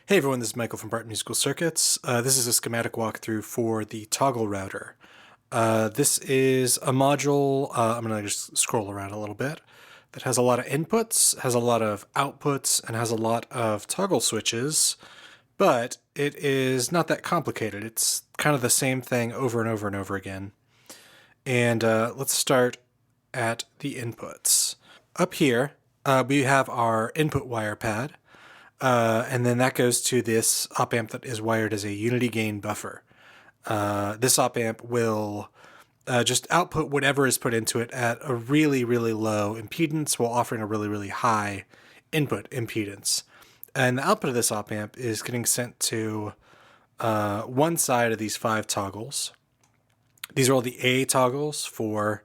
Hey everyone, this is Michael from Barton Musical Circuits. This is a schematic walkthrough for the toggle router. This is a module, I'm going to just scroll around a little bit, that has a lot of inputs, has a lot of outputs, and has a lot of toggle switches, but it is not that complicated. It's kind of the same thing over and over and over again. And let's start at the inputs. Up here, we have our input wire pad. And then that goes to this op amp that is wired as a unity gain buffer. This op amp will just output whatever is put into it at a really, really low impedance while offering a really, really high input impedance. And the output of this op amp is getting sent to one side of these 5 toggles. These are all the A toggles for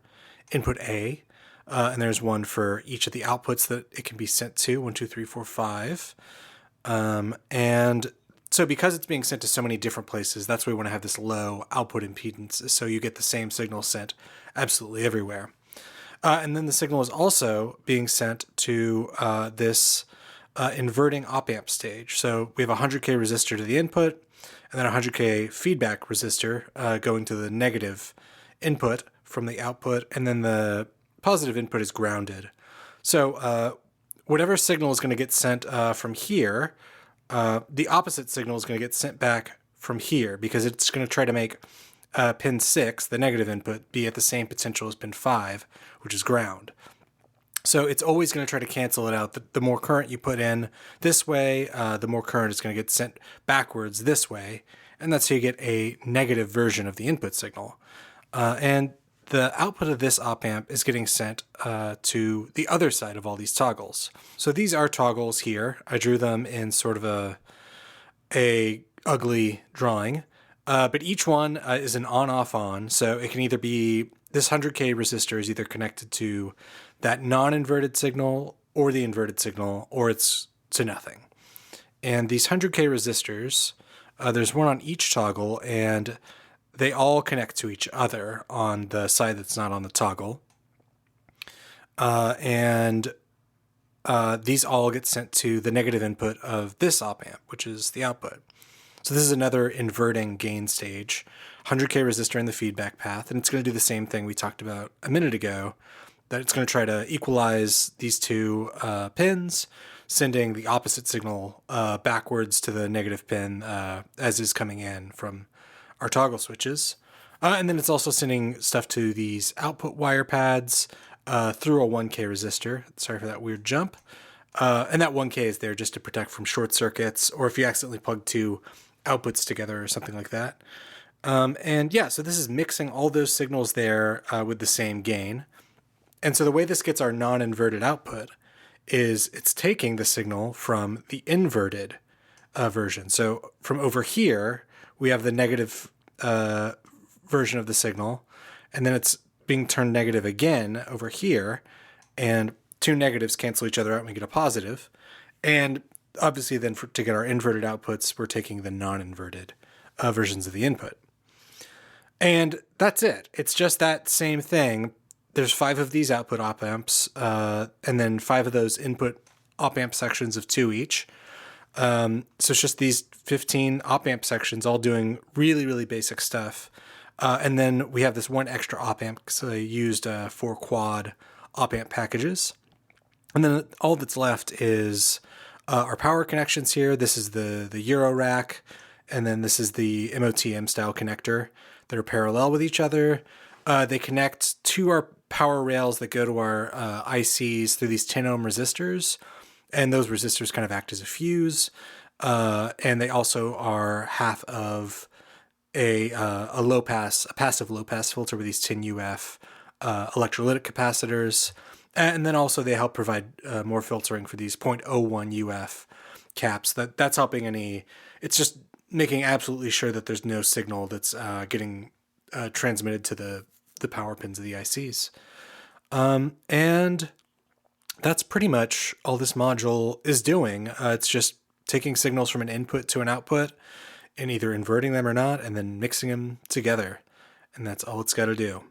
input A. And there's one for each of the outputs that it can be sent to, 1, 2, 3, 4, 5. And so because it's being sent to so many different places, that's why we want to have this low output impedance, so you get the same signal sent absolutely everywhere. And then the signal is also being sent to this inverting op amp stage. So we have a 100K resistor to the input, and then a 100K feedback resistor going to the negative input from the output, and then the positive input is grounded. So whatever signal is going to get sent from here, the opposite signal is going to get sent back from here, because it's going to try to make pin 6, the negative input, be at the same potential as pin 5, which is ground. So it's always going to try to cancel it out. The more current you put in this way, the more current is going to get sent backwards this way, and that's how you get a negative version of the input signal. And the output of this op amp is getting sent to the other side of all these toggles. So these are toggles here. I drew them in sort of a ugly drawing, but each one is an on-off-on. So it can either be, this 100K resistor is either connected to that non-inverted signal or the inverted signal, or it's to nothing. And these 100K resistors, there's one on each toggle, and they all connect to each other on the side that's not on the toggle. These all get sent to the negative input of this op amp, which is the output. So this is another inverting gain stage, 100K resistor in the feedback path, and it's going to do the same thing we talked about a minute ago, that it's going to try to equalize these two pins, sending the opposite signal backwards to the negative pin as is coming in from our toggle switches. And then it's also sending stuff to these output wire pads through a 1K resistor. Sorry for that weird jump. And that 1K is there just to protect from short circuits, or if you accidentally plug 2 outputs together or something like that. And yeah, so this is mixing all those signals there with the same gain. And so the way this gets our non-inverted output is it's taking the signal from the inverted version. So from over here, we have the negative version of the signal, and then it's being turned negative again over here, and 2 negatives cancel each other out and we get a positive. And obviously then to get our inverted outputs, we're taking the non-inverted versions of the input. And that's it. It's just that same thing. There's 5 of these output op amps, and then 5 of those input op amp sections of 2 each. So it's just these 15 op amp sections all doing really, really basic stuff. And then we have this one extra op amp, so I used 4 quad op amp packages. And then all that's left is our power connections here. This is the Euro rack, and then this is the MOTM style connector that are parallel with each other. They connect to our power rails that go to our ICs through these 10 ohm resistors. And those resistors kind of act as a fuse, and they also are half of a passive low pass filter with these 10 UF electrolytic capacitors, and then also they help provide more filtering for these 0.01 UF caps. That's helping it's just making absolutely sure that there's no signal that's getting transmitted to the power pins of the ICs, and that's pretty much all this module is doing. It's just taking signals from an input to an output and either inverting them or not, and then mixing them together. And that's all it's got to do.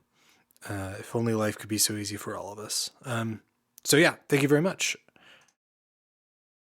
If only life could be so easy for all of us. So yeah, thank you very much.